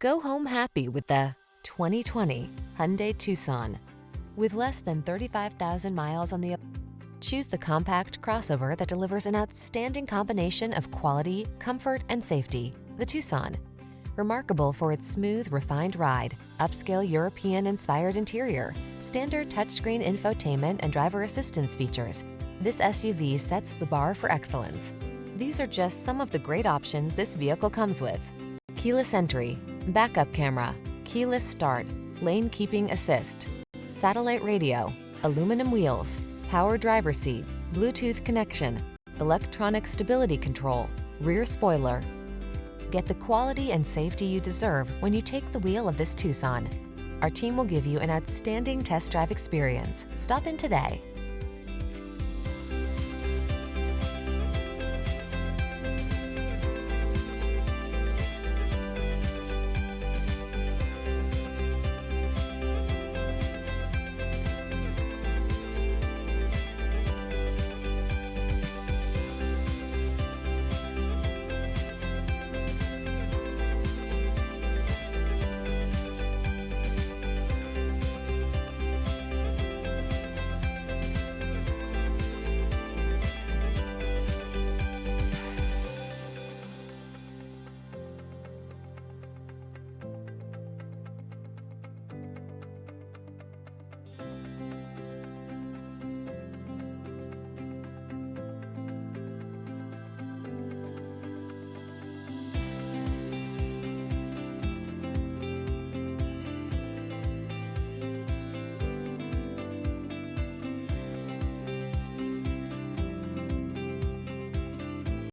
Go home happy with the 2020 Hyundai Tucson. With less than 35,000 miles on the choose the compact crossover that delivers an outstanding combination of quality, comfort, and safety. The Tucson. Remarkable for its smooth, refined ride, upscale European-inspired interior, standard touchscreen infotainment and driver assistance features, this SUV sets the bar for excellence. These are just some of the great options this vehicle comes with: keyless entry, backup camera, keyless start, lane keeping assist, satellite radio, aluminum wheels, power driver seat, Bluetooth connection, electronic stability control, rear spoiler. Get the quality and safety you deserve when you take the wheel of this Tucson. Our team will give you an outstanding test drive experience. Stop in today.